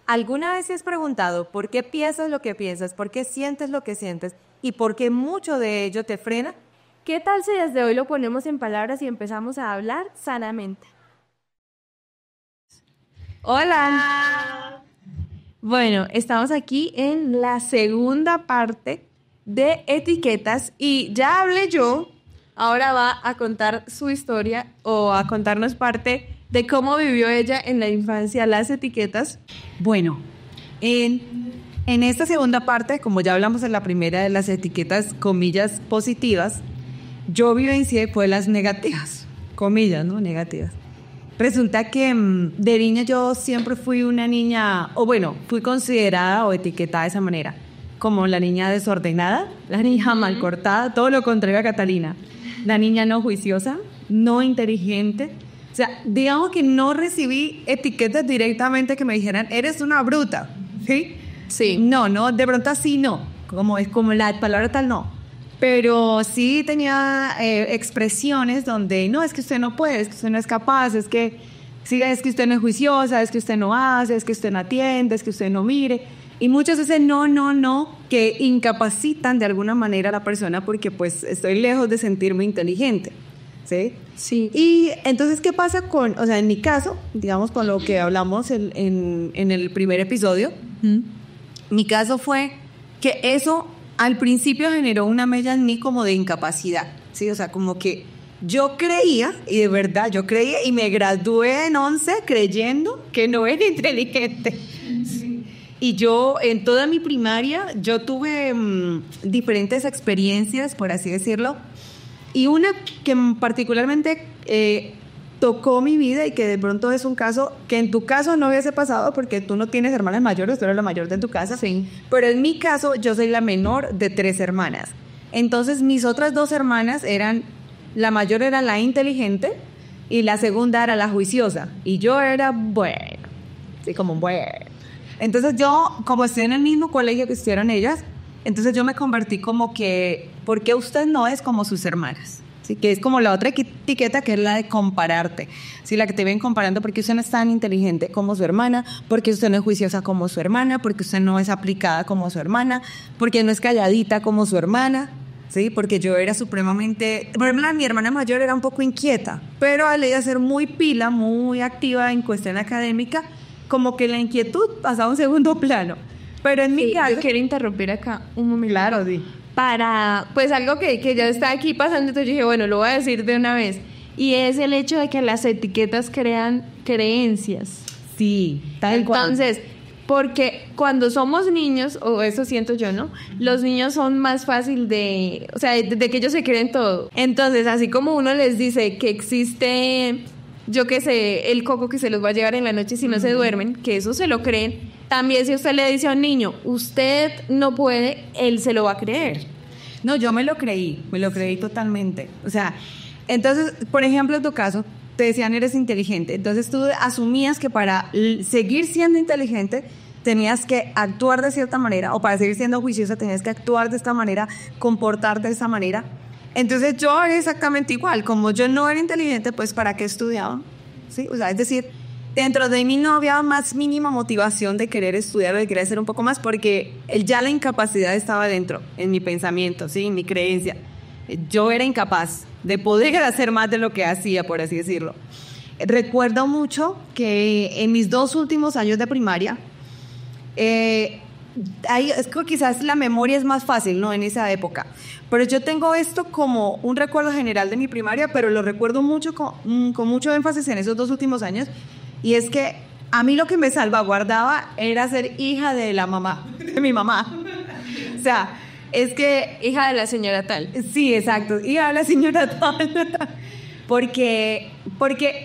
¿Alguna vez te has preguntado por qué piensas lo que piensas, por qué sientes lo que sientes y por qué mucho de ello te frena? ¿Qué tal si desde hoy lo ponemos en palabras y empezamos a hablar sanamente? Hola. Bueno, estamos aquí en la segunda parte de etiquetas y ya hablé yo, ahora va a contar su historia o a contarnos parte de cómo vivió ella en la infancia las etiquetas. Bueno, en esta segunda parte, como ya hablamos en la primera de las etiquetas, comillas, positivas, yo vivencié fue las negativas, comillas, ¿no? Negativas. Resulta que de niña yo siempre fui una niña, o bueno, fui considerada o etiquetada de esa manera, como la niña desordenada, la niña mal cortada, todo lo contrario a Catalina, la niña no juiciosa, no inteligente. O sea, digamos que no recibí etiquetas directamente que me dijeran, eres una bruta, ¿sí? Sí. No, de pronto así no, como es como la palabra tal no. Pero sí tenía expresiones donde, no, es que usted no puede, es que usted no es capaz, es que usted no es juiciosa, es que usted no hace, es que usted no atiende, es que usted no mire. Y muchas veces no, que incapacitan de alguna manera a la persona porque pues estoy lejos de sentirme inteligente, ¿sí? Sí. Y entonces, ¿qué pasa o sea, en mi caso, digamos, con lo que hablamos en el primer episodio, mi caso fue que eso al principio generó una mella en mí como de incapacidad, ¿sí? O sea, como que yo creía, y de verdad yo creía, y me gradué en 11 creyendo que no era inteligente. Sí. Y yo, en toda mi primaria, yo tuve diferentes experiencias, por así decirlo, y una que particularmente tocó mi vida y que de pronto es un caso que en tu caso no hubiese pasado porque tú no tienes hermanas mayores, tú eres la mayor de tu casa. Sí. Pero en mi caso yo soy la menor de 3 hermanas. Entonces mis otras 2 hermanas la mayor era la inteligente y la segunda era la juiciosa. Y yo era bueno. Entonces yo, como estoy en el mismo colegio que estuvieron ellas, entonces yo me convertí como que, ¿por qué usted no es como sus hermanas? Sí, que es como la otra etiqueta, que es la de compararte. Sí, la que te ven comparando porque usted no es tan inteligente como su hermana, porque usted no es juiciosa como su hermana, porque usted no es aplicada como su hermana, porque no es calladita como su hermana. Sí, porque yo era supremamente... Por ejemplo, mi hermana mayor era un poco inquieta, pero al ella ser muy pila, muy activa en cuestión académica, como que la inquietud pasaba a un segundo plano. Pero en mi caso... Yo quiero interrumpir acá un momento. Claro, sí. Para, pues algo que ya está aquí pasando, entonces dije, bueno, lo voy a decir de una vez. Y es el hecho de que las etiquetas crean creencias. Sí, tal cual. Entonces, porque cuando somos niños, o eso siento yo, ¿no? Los niños son más fácil de que ellos se creen todo. Entonces, así como uno les dice que existe, yo qué sé, el coco que se los va a llevar en la noche si no se duermen, que eso se lo creen. También si usted le dice a un niño, usted no puede, él se lo va a creer. No, yo me lo creí totalmente. O sea, entonces, por ejemplo, en tu caso, te decían eres inteligente. Entonces tú asumías que para seguir siendo inteligente tenías que actuar de cierta manera, o para seguir siendo juiciosa tenías que actuar de esta manera, comportarte de esta manera. Entonces yo era exactamente igual. Como yo no era inteligente, pues ¿para qué estudiaba? ¿Sí? O sea, es decir, dentro de mí no había más mínima motivación de querer estudiar o de querer hacer un poco más porque ya la incapacidad estaba dentro, en mi pensamiento, ¿sí? En mi creencia. Yo era incapaz de poder hacer más de lo que hacía, por así decirlo. Recuerdo mucho que en mis 2 últimos años de primaria, es que quizás la memoria es más fácil, ¿no? En esa época. Pero yo tengo esto como un recuerdo general de mi primaria, pero lo recuerdo mucho con mucho énfasis en esos 2 últimos años. Y es que a mí lo que me salvaguardaba era ser hija de la mamá, de mi mamá. O sea, es que... Hija de la señora tal. Sí, exacto, hija de la señora tal. Porque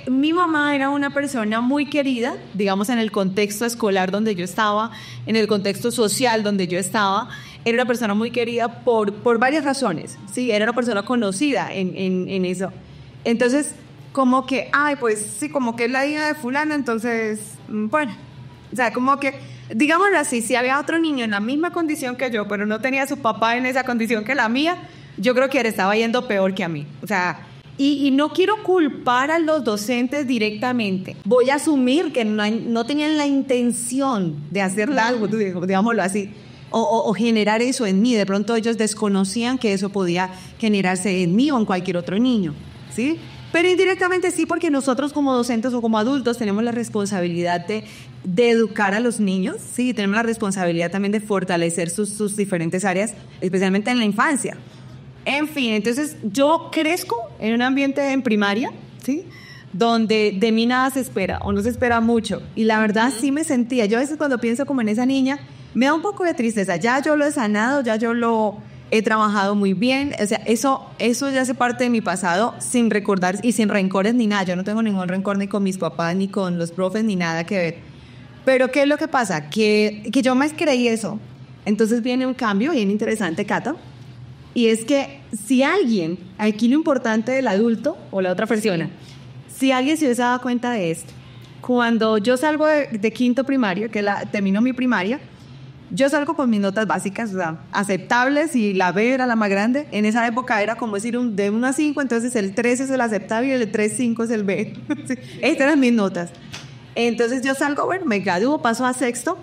mi mamá era una persona muy querida, digamos, en el contexto escolar donde yo estaba, en el contexto social donde yo estaba. Era una persona muy querida por varias razones, ¿sí? Era una persona conocida en eso. Entonces... como que, pues sí, como que es la hija de fulana, entonces, bueno, o sea, como que, digámoslo así, si había otro niño en la misma condición que yo, pero no tenía a su papá en esa condición que la mía, yo creo que él estaba yendo peor que a mí, o sea, Y no quiero culpar a los docentes directamente. Voy a asumir que no tenían la intención de hacer algo, digámoslo así, o generar eso en mí. De pronto ellos desconocían que eso podía generarse en mí o en cualquier otro niño, ¿sí? Pero indirectamente sí, porque nosotros como docentes o como adultos tenemos la responsabilidad de educar a los niños, sí, tenemos la responsabilidad también de fortalecer sus diferentes áreas, especialmente en la infancia. En fin, entonces yo crezco en un ambiente en primaria, ¿sí? Donde de mí nada se espera o no se espera mucho. Y la verdad sí me sentía, yo a veces cuando pienso como en esa niña, me da un poco de tristeza. Ya yo lo he sanado, ya yo lo he trabajado muy bien. O sea, eso ya hace parte de mi pasado sin recordar y sin rencores ni nada. Yo no tengo ningún rencor ni con mis papás, ni con los profes, ni nada que ver. Pero ¿qué es lo que pasa? Que yo me creí eso. Entonces viene un cambio bien interesante, Cata. Y es que si alguien, aquí lo importante del adulto o la otra persona, si alguien se hubiese dado cuenta de esto, cuando yo salgo de quinto primario, termino mi primaria, yo salgo con mis notas básicas, o sea, aceptables, y la B era la más grande. En esa época era como decir de 1 a 5, entonces el 3 es el aceptable y el 3-5 es el B. Estas eran mis notas. Entonces yo salgo, bueno, me gradúo, paso a sexto,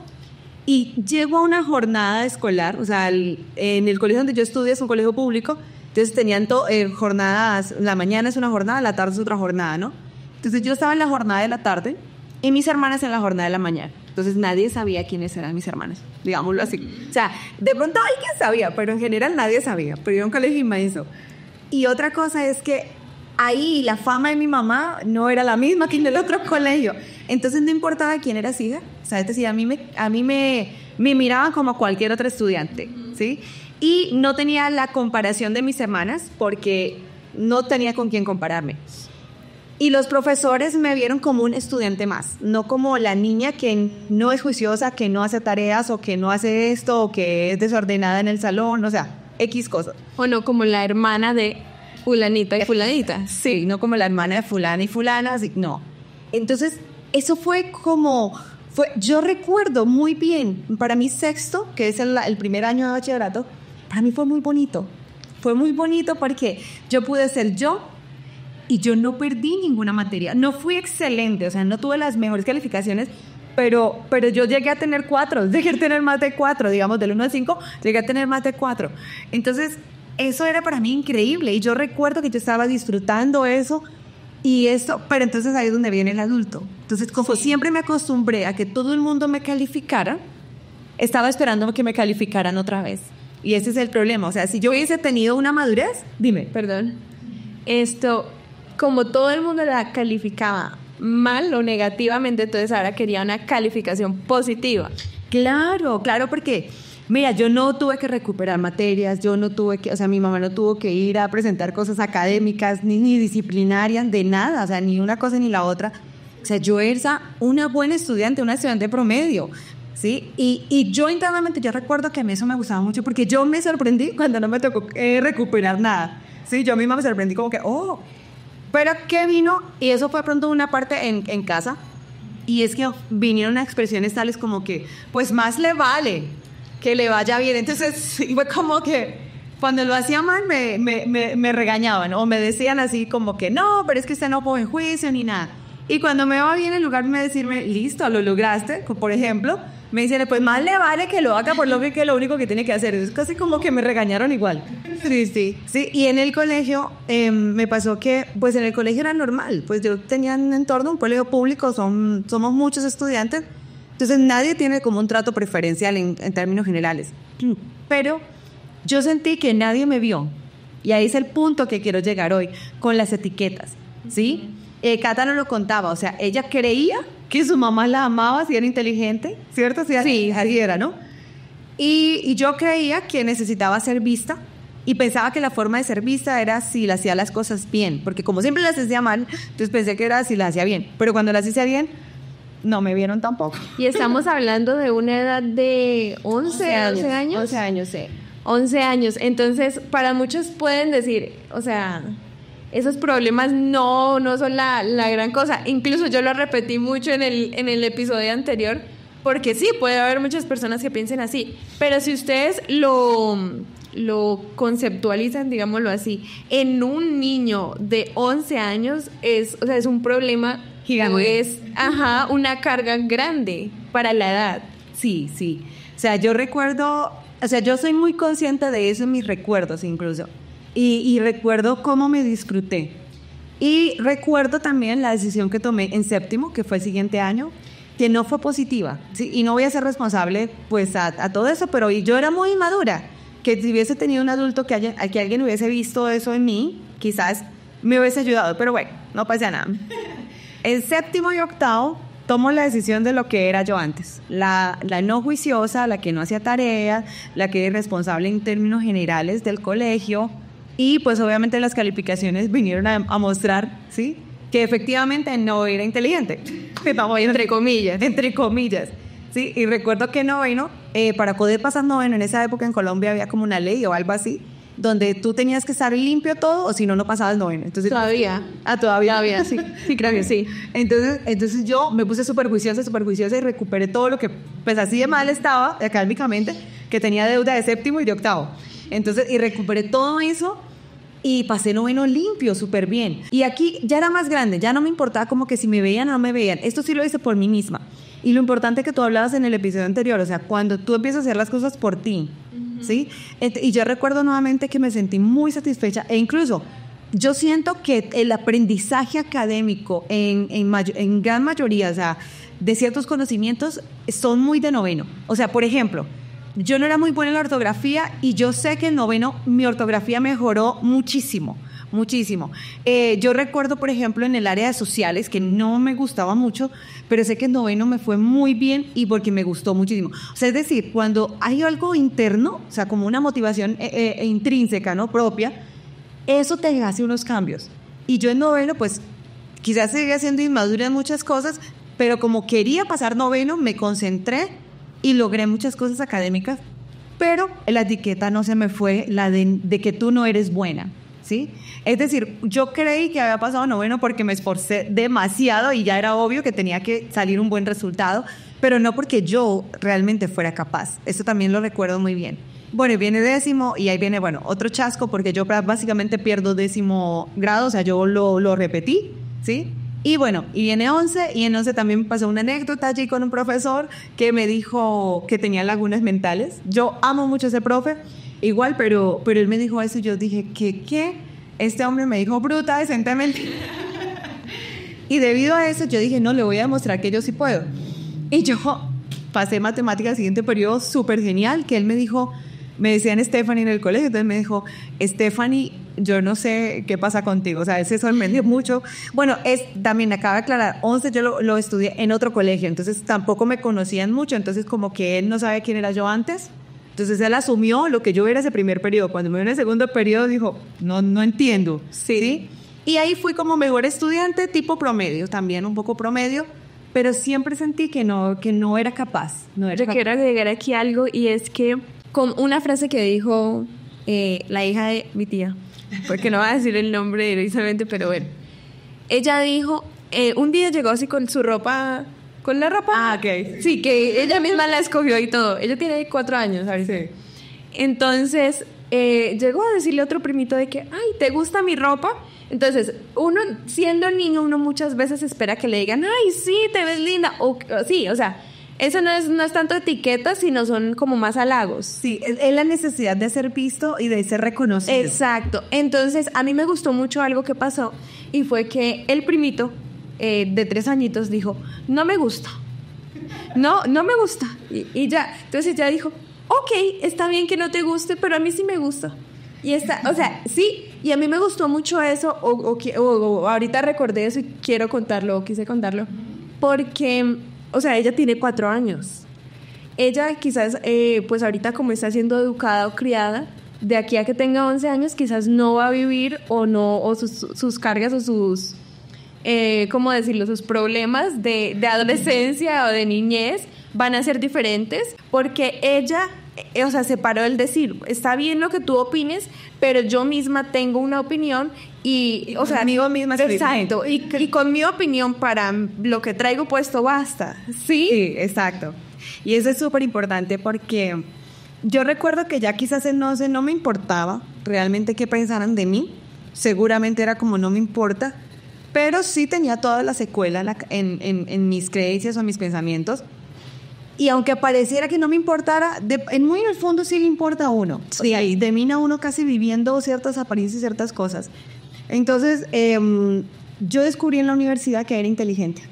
y llego a una jornada escolar, o sea, en el colegio donde yo estudié es un colegio público, entonces tenían jornadas, la mañana es una jornada, la tarde es otra jornada, ¿no? Entonces yo estaba en la jornada de la tarde y mis hermanas en la jornada de la mañana. Entonces nadie sabía quiénes eran mis hermanas, digámoslo así. O sea, de pronto alguien sabía, pero en general nadie sabía, pero era un colegio inmenso. Y otra cosa es que ahí la fama de mi mamá no era la misma que en el otro colegio. Entonces no importaba quién era hija, o sea, es decir, a mí me miraban como cualquier otro estudiante, ¿sí? Y no tenía la comparación de mis hermanas porque no tenía con quién compararme. Y los profesores me vieron como un estudiante más, no como la niña que no es juiciosa, que no hace tareas o que no hace esto o que es desordenada en el salón, o sea, X cosas. O no como la hermana de fulanita y fulanita. Sí, no como la hermana de fulana y fulana, así, no. Entonces, eso fue yo recuerdo muy bien, para mí sexto, que es el primer año de bachillerato, para mí fue muy bonito. Fue muy bonito porque yo pude ser yo y yo no perdí ninguna materia. No fui excelente, o sea, no tuve las mejores calificaciones, pero yo llegué a tener 4, llegué a tener más de 4, digamos, del 1 al 5, llegué a tener más de 4. Entonces, eso era para mí increíble y yo recuerdo que yo estaba disfrutando eso. Pero entonces ahí es donde viene el adulto. Entonces, como siempre me acostumbré a que todo el mundo me calificara, estaba esperando que me calificaran otra vez. Y ese es el problema. O sea, si yo hubiese tenido una madurez, dime. Perdón. Como todo el mundo la calificaba mal o negativamente, entonces ahora quería una calificación positiva. Claro, porque... Mira, yo no tuve que recuperar materias, mi mamá no tuvo que ir a presentar cosas académicas, ni disciplinarias, de nada, o sea, ni una cosa ni la otra. O sea, yo era una buena estudiante, una estudiante promedio, ¿sí? Y yo internamente, yo recuerdo que a mí eso me gustaba mucho, porque yo me sorprendí cuando no me tocó recuperar nada, ¿sí? Yo misma me sorprendí como que, pero ¿qué vino? Y eso fue pronto una parte en casa, y es que vinieron expresiones tales como que, pues más le vale que le vaya bien. Entonces fue como que cuando lo hacía mal me regañaban o me decían así como que no, pero es que usted no pone juicio ni nada. Y cuando me va bien, en lugar de decirme listo, lo lograste, por ejemplo, me dicen pues más le vale que lo haga por lo que lo único que tiene que hacer. Es casi como que me regañaron igual. Sí. Y en el colegio me pasó que pues en el colegio era normal, pues yo tenía un entorno, un colegio público, somos muchos estudiantes. Entonces nadie tiene como un trato preferencial en términos generales. Pero yo sentí que nadie me vio. Y ahí es el punto que quiero llegar hoy, con las etiquetas, ¿sí? Cata no lo contaba, o sea, ella creía que su mamá la amaba si era inteligente, ¿cierto? Sí, así era, ¿no? Y yo creía que necesitaba ser vista y pensaba que la forma de ser vista era si le hacía las cosas bien, porque como siempre las hacía mal, entonces pensé que era si las hacía bien. Pero cuando las hacía bien, no me vieron tampoco. Y estamos hablando de una edad de 11 años. 11 años, sí. 11 años. Entonces, para muchos pueden decir, o sea, esos problemas no son la gran cosa. Incluso yo lo repetí mucho en el episodio anterior, porque sí, puede haber muchas personas que piensen así. Pero si ustedes lo lo conceptualizan, digámoslo así, en un niño de 11 años es un problema gigante. Es una carga grande para la edad. Sí, sí. O sea, yo recuerdo, yo soy muy consciente de eso en mis recuerdos incluso. Y recuerdo cómo me disfruté. Y recuerdo también la decisión que tomé en séptimo, que fue el siguiente año, que no fue positiva, ¿sí? Y no voy a ser responsable pues a todo eso, pero yo era muy inmadura, que si hubiese tenido un adulto que alguien hubiese visto eso en mí, quizás me hubiese ayudado, pero bueno, no pasa nada. En séptimo y octavo tomo la decisión de lo que era yo antes, la no juiciosa, la que no hacía tareas, la que era responsable en términos generales del colegio, y pues obviamente las calificaciones vinieron a mostrar, ¿sí?, que efectivamente no era inteligente. Entre comillas. Sí, y recuerdo que noveno, para poder pasar noveno, en esa época en Colombia había como una ley o algo así, donde tú tenías que estar limpio todo o si no, no pasabas noveno. Entonces, todavía, sí. Sí, creo que sí. Entonces yo me puse súper juiciosa y recuperé todo lo que, pues así de mal estaba académicamente, que tenía deuda de séptimo y de octavo. Entonces, y recuperé todo eso. Y pasé noveno limpio, súper bien. Y aquí ya era más grande, ya no me importaba como que si me veían o no me veían. Esto sí lo hice por mí misma. Y lo importante que tú hablabas en el episodio anterior, o sea, cuando tú empiezas a hacer las cosas por ti, ¿sí? Y yo recuerdo nuevamente que me sentí muy satisfecha. E incluso, yo siento que el aprendizaje académico en gran mayoría, o sea, de ciertos conocimientos, son muy de noveno. O sea, por ejemplo, yo no era muy buena en la ortografía y yo sé que en noveno mi ortografía mejoró muchísimo. Yo recuerdo, por ejemplo, en el área de sociales, que no me gustaba mucho, pero sé que en noveno me fue muy bien y porque me gustó muchísimo. O sea, es decir, cuando hay algo interno, o sea, como una motivación intrínseca, ¿no?, propia, eso te hace unos cambios. Y yo en noveno, pues, quizás seguía siendo inmadura en muchas cosas, pero como quería pasar noveno, me concentré y logré muchas cosas académicas, pero la etiqueta no se me fue, la de que tú no eres buena, ¿sí? Es decir, yo creí que había pasado noveno porque me esforcé demasiado y ya era obvio que tenía que salir un buen resultado, pero no porque yo realmente fuera capaz. Eso también lo recuerdo muy bien. Bueno, y viene décimo y ahí viene, bueno, otro chasco porque yo básicamente pierdo décimo grado, o sea, yo lo repetí, ¿sí? Y bueno, y viene 11, y en 11 también me pasó una anécdota allí con un profesor que me dijo que tenía lagunas mentales. Yo amo mucho a ese profe, igual, pero él me dijo eso y yo dije, ¿qué? Este hombre me dijo bruta decentemente. Y debido a eso yo dije, no, le voy a demostrar que yo sí puedo. Y yo pasé matemáticas al siguiente periodo súper genial, que él me dijo, me decían Stephanie en el colegio, entonces me dijo, Stephanie, yo no sé qué pasa contigo, o sea, ese sorprendió mucho. Bueno, también acaba de aclarar, 11 yo lo estudié en otro colegio, entonces tampoco me conocían mucho, entonces como que él no sabe quién era yo antes, entonces él asumió lo que yo era ese primer periodo. Cuando me vio en el segundo periodo dijo, no entiendo, ¿sí? Y ahí fui como mejor estudiante, tipo promedio, también un poco promedio, pero siempre sentí que no era capaz. Quiero agregar aquí algo, y es que con una frase que dijo la hija de mi tía, porque no voy a decir el nombre directamente, pero bueno, ella dijo, un día llegó así con su ropa, con la ropa, ok, sí, que ella misma la escogió y todo. Ella tiene 4 años, ¿sabes? Sí. Entonces llegó a decirle a otro primito de que, ay, ¿te gusta mi ropa? Entonces, uno, siendo niño, uno muchas veces espera que le digan, ay, sí, te ves linda, o sí, o sea, eso no es tanto etiqueta, sino son como más halagos. Sí, es la necesidad de ser visto y de ser reconocido. Exacto. Entonces, a mí me gustó mucho algo que pasó, y fue que el primito de 3 añitos dijo, no me gusta. No me gusta. Y ya, entonces ya dijo, ok, está bien que no te guste, pero a mí sí me gusta. Y o sea, sí, y a mí me gustó mucho eso, o ahorita recordé eso y quiero contarlo, o quise contarlo, porque, o sea, ella tiene 4 años. Ella quizás, pues ahorita como está siendo educada o criada, de aquí a que tenga 11 años quizás no va a vivir o sus cargas o sus, ¿cómo decirlo?, sus problemas de adolescencia o de niñez van a ser diferentes, porque ella, o sea, se paró el decir, está bien lo que tú opines, pero yo misma tengo una opinión y, o sea, conmigo misma estoy exacto, y con mi opinión para lo que traigo puesto basta, ¿sí? Sí, exacto. Y eso es súper importante porque yo recuerdo que ya quizás entonces no me importaba realmente qué pensaran de mí. Seguramente era como no me importa, pero sí tenía toda la secuela en mis creencias o mis pensamientos. Y aunque pareciera que no me importara, muy en el fondo sí le importa a uno. Sí, ahí termina uno casi viviendo ciertas apariencias y ciertas cosas. Entonces, yo descubrí en la universidad que era inteligente.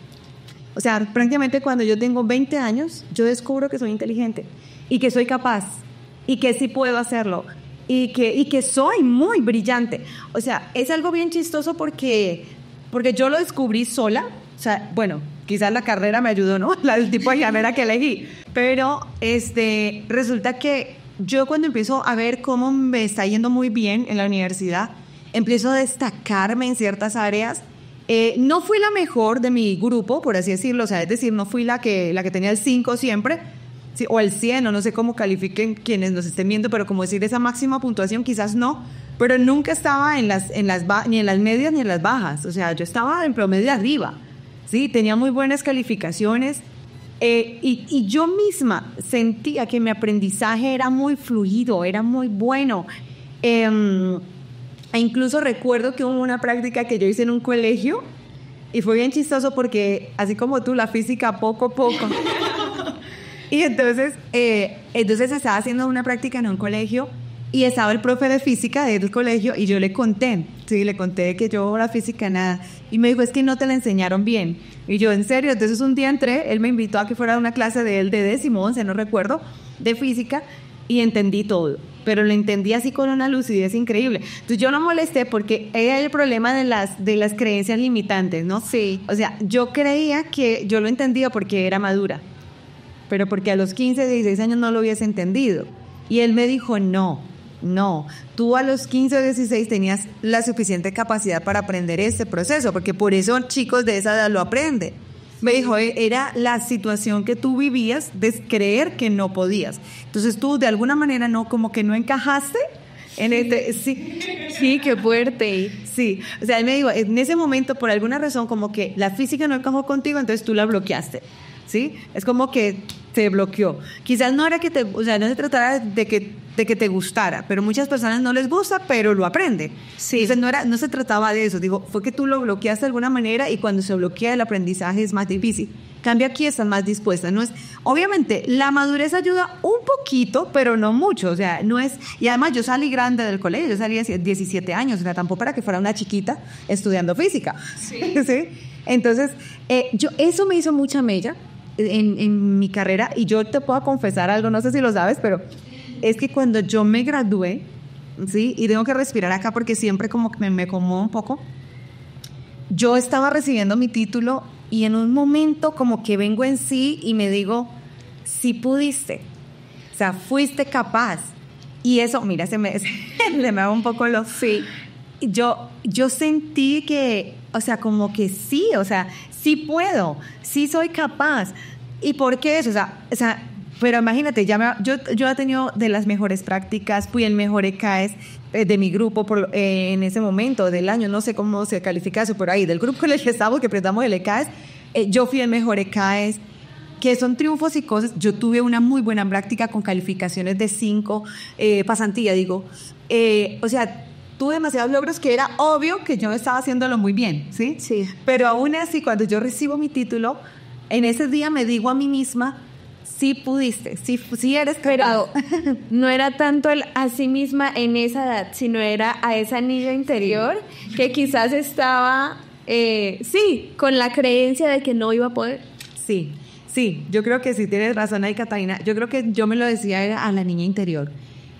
O sea, prácticamente cuando yo tengo 20 años, yo descubro que soy inteligente y que soy capaz y que sí puedo hacerlo y que soy muy brillante. O sea, es algo bien chistoso porque yo lo descubrí sola. O sea, bueno, quizás la carrera me ayudó, ¿no? El tipo de carrera que elegí. Pero resulta que yo cuando empiezo a ver cómo me está yendo muy bien en la universidad, empiezo a destacarme en ciertas áreas. No fui la mejor de mi grupo, por así decirlo, o sea, es decir, no fui la que tenía el 5 siempre, sí, o el 100, o no sé cómo califiquen quienes nos estén viendo, pero como decir esa máxima puntuación, quizás no, pero nunca estaba ni en las medias ni en las bajas, o sea, yo estaba en promedio arriba, sí, tenía muy buenas calificaciones, y yo misma sentía que mi aprendizaje era muy fluido, era muy bueno. E incluso recuerdo que hubo una práctica que yo hice en un colegio y fue bien chistoso porque, así como tú, la física poco a poco. Y entonces estaba haciendo una práctica en un colegio y estaba el profe de física del colegio y yo le conté que yo la física nada. Y me dijo, es que no te la enseñaron bien. Y yo, ¿en serio? Entonces un día entré, él me invitó a que fuera a una clase de él de décimo, 11, no recuerdo, de física, y entendí todo. Pero lo entendí así con una lucidez increíble. Entonces yo no molesté porque era el problema de las creencias limitantes, ¿no? Sí. O sea, yo creía que yo lo entendía porque era madura, pero porque a los 15, 16 años no lo hubiese entendido. Y él me dijo, no, tú a los 15 o 16 tenías la suficiente capacidad para aprender este proceso, porque por eso chicos de esa edad lo aprenden. Me dijo, era la situación que tú vivías de creer que no podías. Entonces tú de alguna manera como que no encajaste en sí, qué fuerte. Sí, o sea, él me dijo, en ese momento por alguna razón como que la física no encajó contigo, entonces tú la bloqueaste. ¿Sí? Es como que te bloqueó. Quizás no era no se tratara de que te gustara, pero muchas personas no les gusta, pero lo aprenden. Sí. Entonces no se trataba de eso. Digo, fue que tú lo bloqueaste de alguna manera y cuando se bloquea el aprendizaje es más difícil. Cambio aquí, estás más dispuesta. Obviamente, la madurez ayuda un poquito, pero no mucho. O sea, no es... Y además yo salí grande del colegio, yo salí de 17 años, o sea, tampoco para que fuera una chiquita estudiando física. Sí. ¿Sí? Entonces, eso me hizo mucha mella en mi carrera, y yo te puedo confesar algo, no sé si lo sabes, pero es que cuando yo me gradué, ¿sí? Y tengo que respirar acá porque siempre como que me acomodo un poco, yo estaba recibiendo mi título y en un momento como que vengo en sí y me digo, sí pudiste, o sea, fuiste capaz. Y eso, mira, le me va un poco los... Sí. Yo sentí que, o sea, como que sí, o sea, sí puedo, sí soy capaz. ¿Y por qué eso? O sea, pero imagínate, yo he tenido de las mejores prácticas, fui el mejor ECAES de mi grupo en ese momento del año, no sé cómo se califica eso por ahí, del grupo con el que estábamos, que presentamos el ECAES, yo fui el mejor ECAES, que son triunfos y cosas. Yo tuve una muy buena práctica con calificaciones de 5, pasantía, digo. O sea, tuve demasiados logros que era obvio que yo estaba haciéndolo muy bien, ¿sí? Sí. Pero aún así, cuando yo recibo mi título, en ese día me digo a mí misma, sí pudiste, sí eres capaz. Pero no era tanto el a sí misma en esa edad, sino era a esa niña interior que quizás estaba, con la creencia de que no iba a poder. Sí, yo creo que sí tienes razón ahí, Catalina. Yo creo que yo me lo decía era a la niña interior,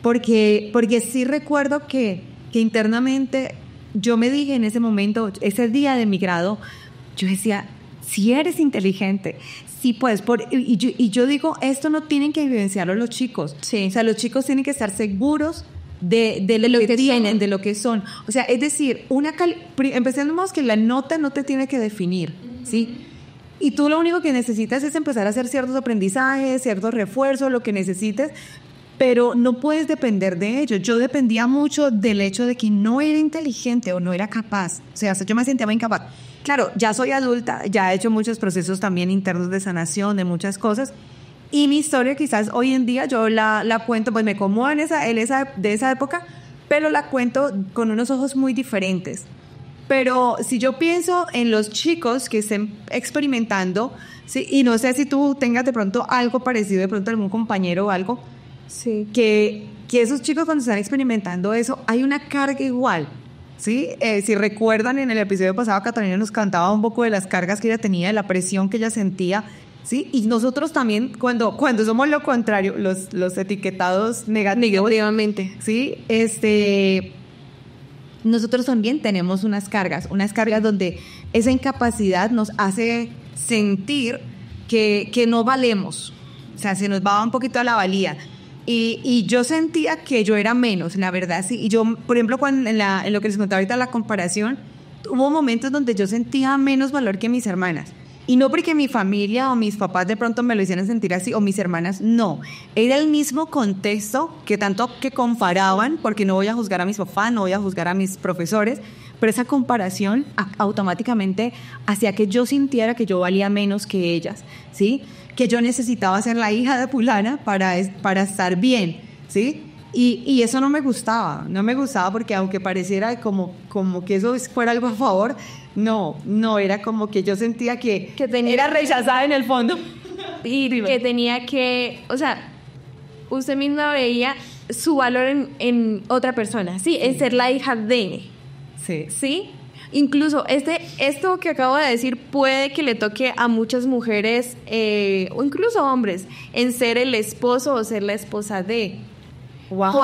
porque sí recuerdo que internamente yo me dije en ese momento, ese día de mi grado, yo decía, si eres inteligente, sí puedes. Y yo digo, esto no tienen que evidenciarlo los chicos. Sí. O sea, los chicos tienen que estar seguros de lo que tienen, de lo que son. O sea, es decir, empecemos que la nota no te tiene que definir, ¿sí? Y tú lo único que necesitas es empezar a hacer ciertos aprendizajes, ciertos refuerzos, lo que necesites, pero no puedes depender de ello. Yo dependía mucho del hecho de que no era inteligente o no era capaz. O sea, yo me sentía incapaz. Claro, ya soy adulta, ya he hecho muchos procesos también internos de sanación, de muchas cosas, Y mi historia quizás hoy en día yo la cuento, pues me como de esa época, pero la cuento con unos ojos muy diferentes. Pero si yo pienso en los chicos que estén experimentando, ¿sí? Y no sé si tú tengas de pronto algo parecido, de pronto algún compañero o algo, Sí. que esos chicos cuando están experimentando eso, hay una carga igual, ¿sí? Si recuerdan, en el episodio pasado Catalina nos cantaba un poco de las cargas que ella tenía, de la presión que ella sentía, ¿sí? Y nosotros también, cuando somos lo contrario, los etiquetados Negativamente. ¿sí? Nosotros también tenemos unas cargas donde esa incapacidad nos hace sentir que no valemos, o sea, se nos va un poquito a la valía. Y yo sentía que yo era menos, la verdad, sí. Y yo, por ejemplo, cuando en lo que les contaba ahorita, la comparación, hubo momentos donde yo sentía menos valor que mis hermanas. Y no porque mi familia o mis papás de pronto me lo hicieran sentir así, o mis hermanas, no. Era el mismo contexto que tanto que comparaban, porque no voy a juzgar a mis papás, no voy a juzgar a mis profesores, pero esa comparación automáticamente hacía que yo sintiera que yo valía menos que ellas, ¿sí? Que yo necesitaba ser la hija de fulana para estar bien, ¿sí? Y eso no me gustaba porque aunque pareciera como que eso fuera algo a favor, no, era como que yo sentía que era rechazada en el fondo. Y que tenía que, o sea, usted misma veía su valor en otra persona, ¿sí? En ser la hija de, ¿sí? Incluso esto que acabo de decir puede que le toque a muchas mujeres o incluso hombres en ser el esposo o ser la esposa de. Wow,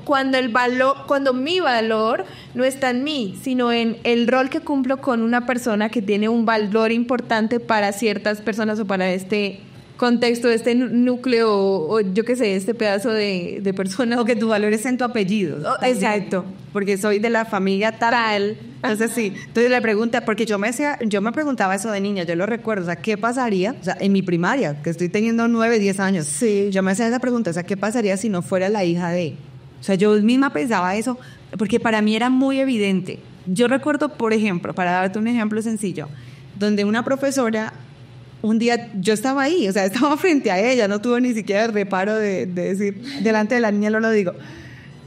cuando mi valor no está en mí, sino en el rol que cumplo con una persona que tiene un valor importante para ciertas personas o para este contexto, este núcleo o yo qué sé, este pedazo de personas. O que tu valor es en tu apellido. Exacto. Porque soy de la familia tal. Entonces sí. Entonces la pregunta, porque yo me preguntaba eso de niña, yo lo recuerdo, o sea, ¿qué pasaría? O sea, en mi primaria, que estoy teniendo 9, 10 años, sí, yo me hacía esa pregunta, o sea, ¿qué pasaría si no fuera la hija de? O sea, yo misma pensaba eso, porque para mí era muy evidente. Yo recuerdo, por ejemplo, para darte un ejemplo sencillo, donde una profesora, un día yo estaba ahí, o sea, estaba frente a ella, no tuvo ni siquiera el reparo de decir, delante de la niña lo digo.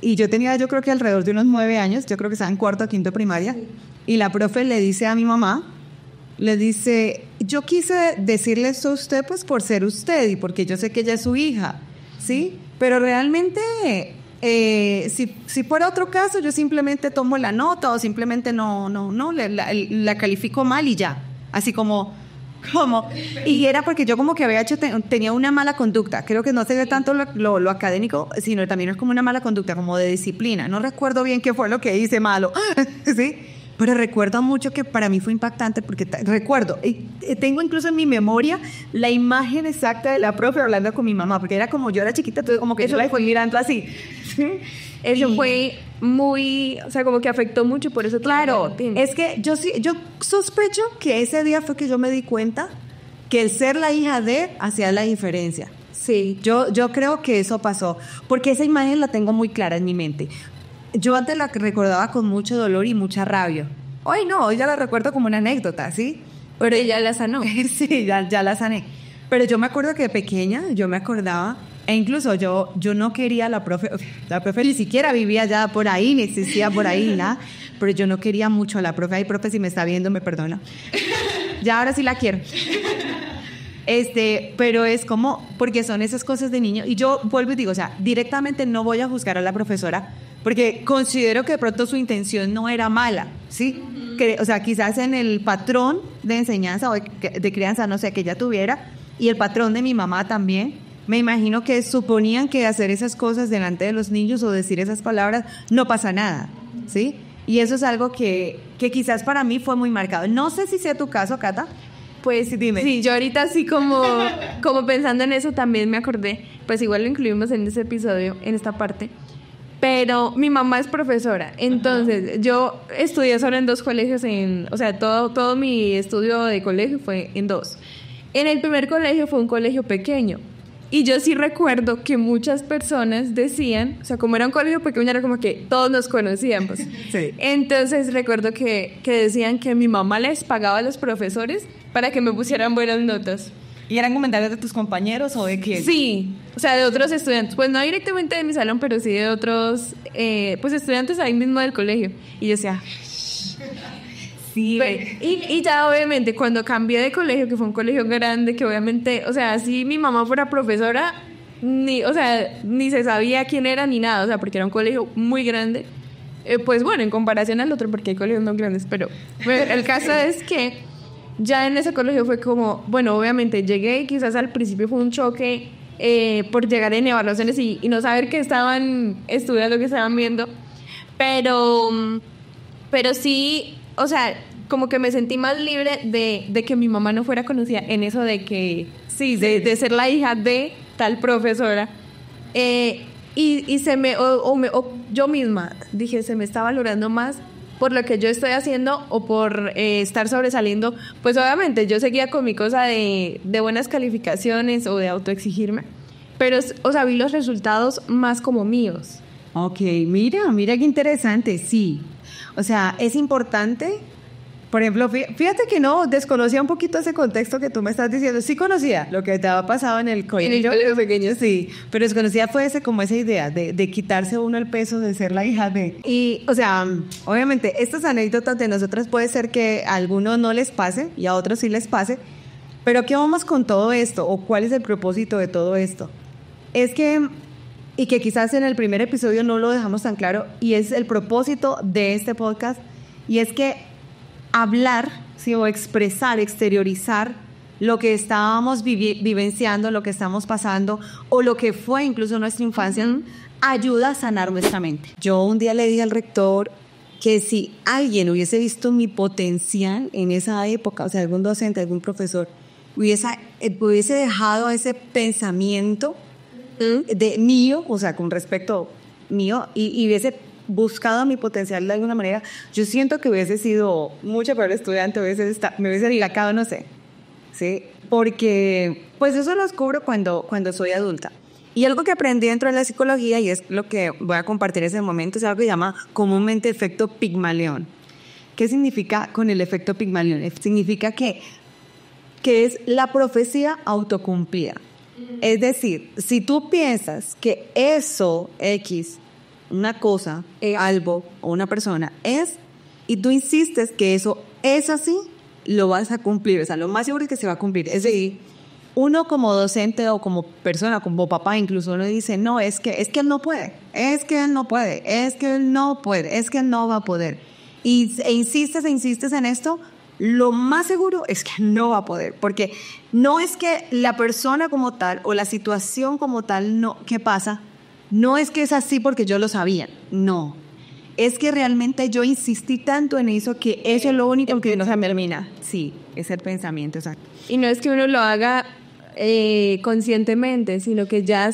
Y yo tenía, yo creo que alrededor de unos 9 años, yo creo que estaba en 4º o 5º primaria, y la profe le dice a mi mamá, le dice, yo quise decirle esto a usted pues por ser usted y porque yo sé que ella es su hija, ¿sí? Pero realmente, si fuera otro caso, yo simplemente tomo la nota o simplemente la califico mal y ya, así como... Y era porque yo como que tenía una mala conducta, creo que no sería tanto lo académico, sino también es como una mala conducta, como de disciplina, no recuerdo bien qué fue lo que hice malo, ¿sí? Pero recuerdo mucho que para mí fue impactante porque recuerdo, tengo incluso en mi memoria la imagen exacta de la profe hablando con mi mamá, porque era como yo era chiquita, entonces como que yo la fui mirando así, ¿sí? Eso fue muy, o sea, como que afectó mucho, por eso. Claro, es que yo sospecho que ese día fue que yo me di cuenta que el ser la hija de hacía la diferencia. Sí, yo creo que eso pasó, porque esa imagen la tengo muy clara en mi mente. Yo antes la recordaba con mucho dolor y mucha rabia. Hoy no, hoy ya la recuerdo como una anécdota, ¿sí? Pero ella la sanó. Sí, ya la sané. Pero yo me acuerdo que de pequeña, yo me acordaba, e incluso yo no quería a la profe ni siquiera vivía ya por ahí, ni existía por ahí, nada, pero yo no quería mucho a la profe. Ay, profe, si me está viendo, me perdona. Ya ahora sí la quiero. Pero es como, porque son esas cosas de niño, y yo vuelvo y digo, o sea, directamente no voy a juzgar a la profesora, porque considero que de pronto su intención no era mala, ¿sí? O sea, quizás en el patrón de enseñanza o de crianza, no sé, que ella tuviera, y el patrón de mi mamá también, me imagino que suponían que hacer esas cosas delante de los niños o decir esas palabras no pasa nada, ¿sí? Y eso es algo que quizás para mí fue muy marcado. No sé si sea tu caso, Cata. Pues dime. Sí, yo ahorita así como pensando en eso también me acordé, pues igual lo incluimos en ese episodio, en esta parte, pero mi mamá es profesora, entonces yo estudié solo en 2 colegios, o sea, todo mi estudio de colegio fue en 2. En el primer colegio fue un colegio pequeño, y yo sí recuerdo que muchas personas decían, o sea, como era un colegio pequeño, era como que todos nos conocíamos. Sí. Entonces recuerdo que decían que mi mamá les pagaba a los profesores para que me pusieran buenas notas. ¿Y eran comentarios de tus compañeros o de quién? Sí, o sea, de otros estudiantes. Pues no directamente de mi salón, pero sí de otros, pues estudiantes ahí mismo del colegio. Y yo decía... Sí. Y ya obviamente cuando cambié de colegio, que fue un colegio grande, que obviamente, o sea, si mi mamá fuera profesora, ni se sabía quién era ni nada, o sea, porque era un colegio muy grande. Pues bueno, en comparación al otro, porque hay colegios no grandes, pero el caso es que ya en ese colegio fue como, bueno, obviamente llegué y quizás al principio fue un choque por llegar en evaluaciones y no saber qué estaban estudiando, qué estaban viendo, pero sí, o sea, como que me sentí más libre de que mi mamá no fuera conocida en eso de que, sí, de ser la hija de tal profesora. Y se me, o yo misma dije, se me está valorando más por lo que yo estoy haciendo o por estar sobresaliendo. Pues obviamente yo seguía con mi cosa de buenas calificaciones o de autoexigirme, pero, o sea, vi los resultados más como míos. Ok, mira qué interesante, sí. O sea, es importante, por ejemplo, fíjate que no, desconocía un poquito ese contexto que tú me estás diciendo. Sí conocía lo que te había pasado en el colegio pequeño, sí, pero desconocía fue como esa idea de quitarse uno el peso de ser la hija de... Y, o sea, obviamente, estas anécdotas de nosotras puede ser que a algunos no les pase y a otros sí les pase, pero ¿qué vamos con todo esto? ¿O cuál es el propósito de todo esto? Es que... Y que quizás en el primer episodio no lo dejamos tan claro, y es el propósito de este podcast, y es que hablar, ¿sí? O expresar, exteriorizar lo que estábamos vivenciando, lo que estamos pasando, o lo que fue incluso nuestra infancia, ayuda a sanar nuestra mente. Yo un día le dije al rector que si alguien hubiese visto mi potencial en esa época, o sea, algún docente, algún profesor, hubiese dejado ese pensamiento de mío, o sea, con respecto mío, y hubiese buscado mi potencial de alguna manera, yo siento que hubiese sido mucho peor estudiante, me hubiese dilacado, no sé, ¿sí? Porque, pues eso lo descubro cuando soy adulta. Y algo que aprendí dentro de la psicología, y es lo que voy a compartir en ese momento, es algo que se llama comúnmente efecto Pigmalión. ¿Qué significa con el efecto Pigmalión? Significa que es la profecía autocumplida. Es decir, si tú piensas que eso, X, una cosa, algo o una persona es, y tú insistes que eso es así, lo vas a cumplir. O sea, lo más seguro es que se va a cumplir. Es decir, uno como docente o como persona, como papá, incluso uno dice, no, es que él no puede, es que él no puede, es que él no puede, es que él no va a poder. E insistes en esto, lo más seguro es que no va a poder, porque no es que la persona como tal o la situación como tal que pasa, no es que es así porque yo lo sabía, no. Es que realmente yo insistí tanto en eso que eso es lo único que no se me termina. Sí, es el pensamiento, exacto. Y no es que uno lo haga conscientemente, sino que ya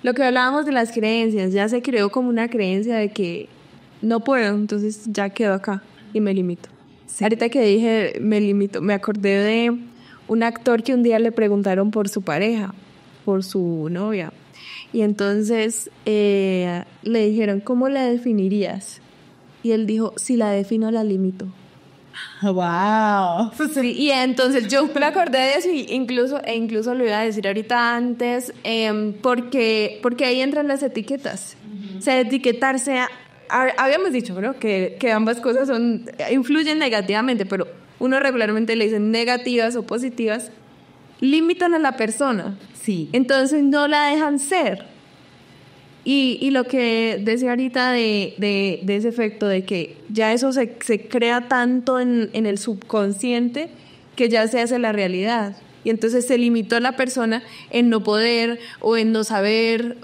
lo que hablábamos de las creencias, ya se creó como una creencia de que no puedo, entonces ya quedo acá y me limito. Sí. Ahorita que dije me limito, me acordé de un actor que un día le preguntaron por su pareja, por su novia, y entonces le dijeron, ¿cómo la definirías? Y él dijo, si la defino la limito. ¡Wow! Sí, y entonces yo me acordé de eso e incluso lo iba a decir ahorita antes, porque ahí entran las etiquetas. O sea, etiquetarse, habíamos dicho, ¿no? que ambas cosas influyen negativamente, pero uno regularmente le dice negativas o positivas, limitan a la persona. Sí. Entonces no la dejan ser. Y lo que decía ahorita de ese efecto de que ya eso se crea tanto en el subconsciente que ya se hace la realidad. Y entonces se limitó a la persona en no poder o en no saber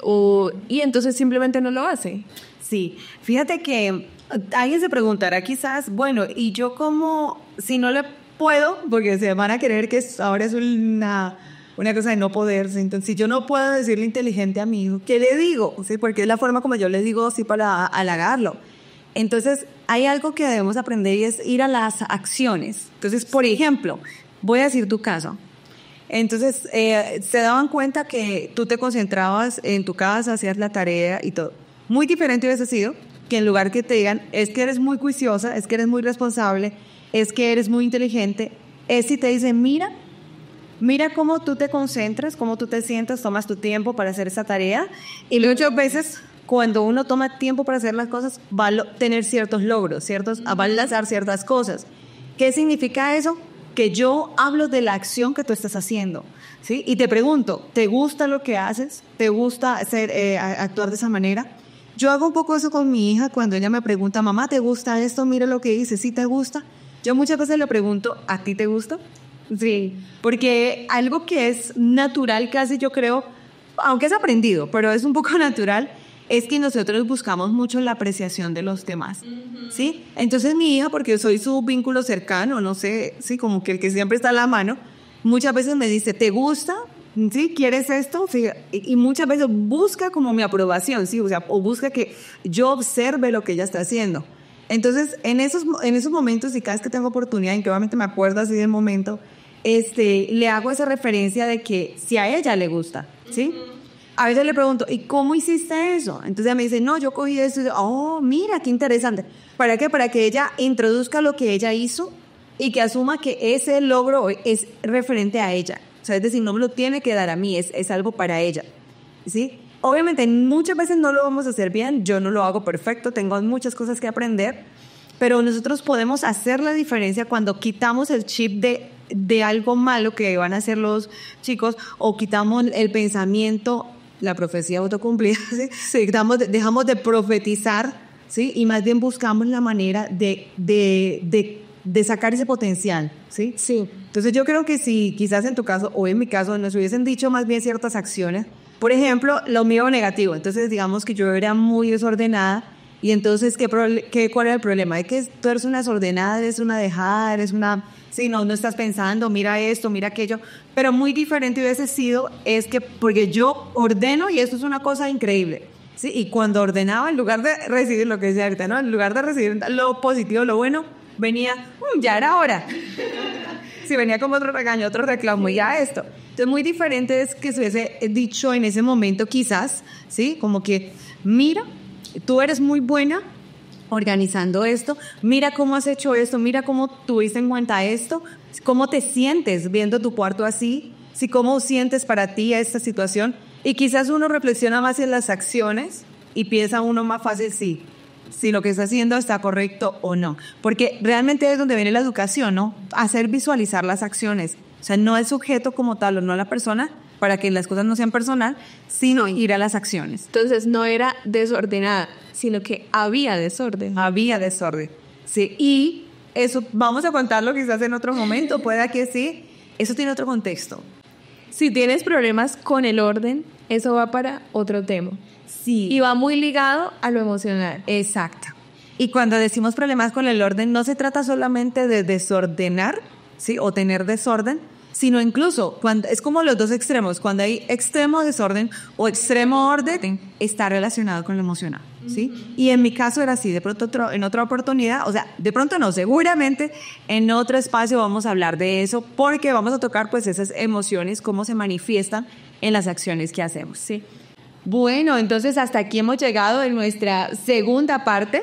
y entonces simplemente no lo hace. Sí, fíjate que alguien se preguntará quizás, bueno, ¿y yo cómo, si no le puedo? Porque se van a creer que ahora es una cosa de no poder. Entonces, si yo no puedo decirle inteligente a mi hijo, ¿qué le digo? ¿Sí? Porque es la forma como yo le digo, sí, para halagarlo. Entonces, hay algo que debemos aprender y es ir a las acciones. Entonces, por ejemplo, voy a decir tu caso. Entonces, se daban cuenta que tú te concentrabas en tu casa, hacías la tarea y todo. Muy diferente hubiese sido que en lugar que te digan, es que eres muy juiciosa, es que eres muy responsable, es que eres muy inteligente, es si te dicen, mira, mira cómo tú te concentras, cómo tú te sientas, tomas tu tiempo para hacer esa tarea. Y muchas veces, cuando uno toma tiempo para hacer las cosas, va a tener ciertos logros, va a lanzar ciertas cosas. ¿Qué significa eso? Que yo hablo de la acción que tú estás haciendo, ¿sí? Y te pregunto, ¿te gusta lo que haces? ¿Te gusta actuar de esa manera? Yo hago un poco eso con mi hija cuando ella me pregunta, mamá, ¿te gusta esto? Mira lo que hice, ¿sí te gusta? Yo muchas veces le pregunto, ¿a ti te gusta? Sí, porque algo que es natural casi, yo creo, aunque es aprendido, pero es un poco natural, es que nosotros buscamos mucho la apreciación de los demás, ¿sí? Entonces mi hija, porque soy su vínculo cercano, no sé, sí, como que el que siempre está a la mano, muchas veces me dice, ¿te gusta? ¿Sí? ¿Quieres esto? Sí. Y muchas veces busca como mi aprobación, ¿sí? O sea, o busca que yo observe lo que ella está haciendo. Entonces, en esos momentos, y cada vez que tengo oportunidad, en que obviamente me acuerdo así del momento, le hago esa referencia de que si a ella le gusta, ¿sí? A veces le pregunto, ¿y cómo hiciste eso? Entonces ella me dice, no, yo cogí eso. Y yo, oh, mira, qué interesante. ¿Para qué? Para que ella introduzca lo que ella hizo y que asuma que ese logro es referente a ella. O sea, es decir, no me lo tiene que dar a mí, es algo para ella, ¿sí? Obviamente, muchas veces no lo vamos a hacer bien, yo no lo hago perfecto, tengo muchas cosas que aprender, pero nosotros podemos hacer la diferencia cuando quitamos el chip de algo malo que van a hacer los chicos, o quitamos el pensamiento, la profecía autocumplida, ¿sí? Sí, dejamos de profetizar, ¿sí? Y más bien buscamos la manera de sacar ese potencial, ¿sí? Sí. Entonces yo creo que si quizás en tu caso o en mi caso nos hubiesen dicho más bien ciertas acciones, por ejemplo, lo mío negativo, entonces digamos que yo era muy desordenada y entonces ¿cuál era el problema? Es que tú eres una desordenada, eres una dejada, eres una... Sí, no estás pensando, mira esto, mira aquello, pero muy diferente hubiese sido es que porque yo ordeno y eso es una cosa increíble, ¿sí? Y cuando ordenaba, en lugar de recibir lo que decía ahorita, ¿no? En lugar de recibir lo positivo, lo bueno, venía, ya era hora. Sí, venía como otro regaño, otro reclamo, y ya esto. Entonces, muy diferente es que se hubiese dicho en ese momento, quizás, ¿sí? Como que, mira, tú eres muy buena organizando esto, mira cómo has hecho esto, mira cómo tuviste en cuenta esto, cómo te sientes viendo tu cuarto así, ¿sí? Cómo sientes para ti esta situación. Y quizás uno reflexiona más en las acciones y piensa uno más fácil, si lo que está haciendo está correcto o no. Porque realmente es donde viene la educación, ¿no? Hacer visualizar las acciones. O sea, no el sujeto como tal o no la persona, para que las cosas no sean personal, sino ir a las acciones. Entonces no era desordenada, sino que había desorden. Había desorden, sí. Y eso vamos a contarlo quizás en otro momento, pueda que sí. Eso tiene otro contexto. Si tienes problemas con el orden, eso va para otro tema. Sí. Y va muy ligado a lo emocional. Exacto. Y cuando decimos problemas con el orden, no se trata solamente de desordenar, ¿sí? O tener desorden, sino incluso cuando es como los dos extremos. Cuando hay extremo desorden o extremo orden, está relacionado con lo emocional, ¿sí? Y en mi caso era así. De pronto en otra oportunidad, o sea, de pronto no, seguramente en otro espacio vamos a hablar de eso, porque vamos a tocar pues esas emociones, cómo se manifiestan en las acciones que hacemos, ¿sí? Bueno, entonces hasta aquí hemos llegado en nuestra segunda parte,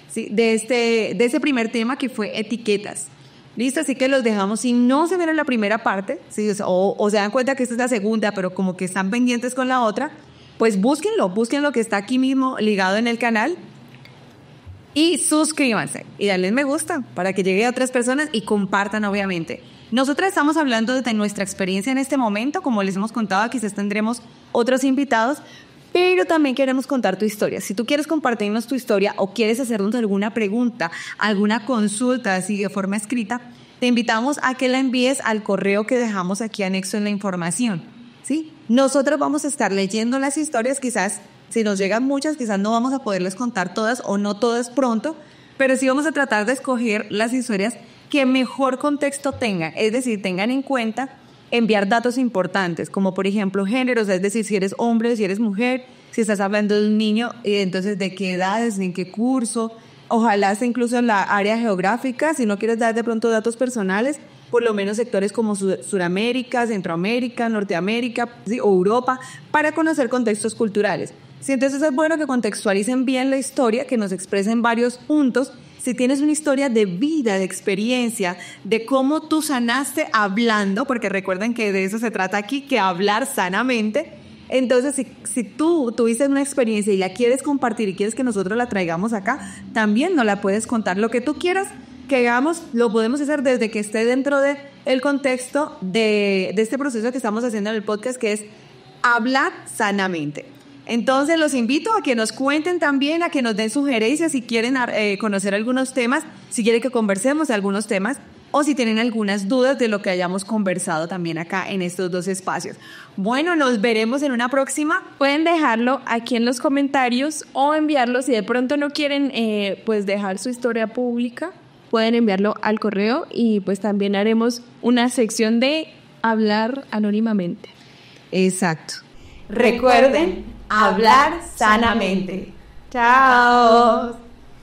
¿sí? de ese primer tema que fue etiquetas. Listo, así que los dejamos. Si no se ven en la primera parte, ¿sí? o se dan cuenta que esta es la segunda, pero como que están pendientes con la otra, pues búsquenlo que está aquí mismo ligado en el canal. Y suscríbanse y denle me gusta para que llegue a otras personas y compartan, obviamente. Nosotras estamos hablando de nuestra experiencia en este momento, como les hemos contado, quizás tendremos otros invitados, pero también queremos contar tu historia. Si tú quieres compartirnos tu historia o quieres hacernos alguna pregunta, alguna consulta así de forma escrita, te invitamos a que la envíes al correo que dejamos aquí anexo en la información, ¿sí? Nosotros vamos a estar leyendo las historias, quizás si nos llegan muchas, quizás no vamos a poderles contar todas o no todas pronto, pero sí vamos a tratar de escoger las historias que mejor contexto tengan, es decir, tengan en cuenta enviar datos importantes, como por ejemplo géneros, es decir, si eres hombre, si eres mujer, si estás hablando de un niño, entonces de qué edades, en qué curso, ojalá sea incluso en la área geográfica, si no quieres dar de pronto datos personales, por lo menos sectores como Suramérica, Centroamérica, Norteamérica, ¿sí? O Europa, para conocer contextos culturales. Sí, entonces es bueno que contextualicen bien la historia, que nos expresen varios puntos, si tienes una historia de vida, de experiencia, de cómo tú sanaste hablando, porque recuerden que de eso se trata aquí, que hablar sanamente. Entonces, si tú tuviste una experiencia y la quieres compartir y quieres que nosotros la traigamos acá, también nos la puedes contar. Lo que tú quieras que hagamos, lo podemos hacer desde que esté dentro del contexto de este proceso que estamos haciendo en el podcast, que es hablar sanamente. Entonces, los invito a que nos cuenten también, a que nos den sugerencias si quieren conocer algunos temas, si quieren que conversemos de algunos temas, o si tienen algunas dudas de lo que hayamos conversado también acá en estos dos espacios. Bueno, nos veremos en una próxima. Pueden dejarlo aquí en los comentarios o enviarlo si de pronto no quieren pues dejar su historia pública. Pueden enviarlo al correo y pues también haremos una sección de hablar anónimamente. Exacto. Recuerden hablar sanamente. Chao.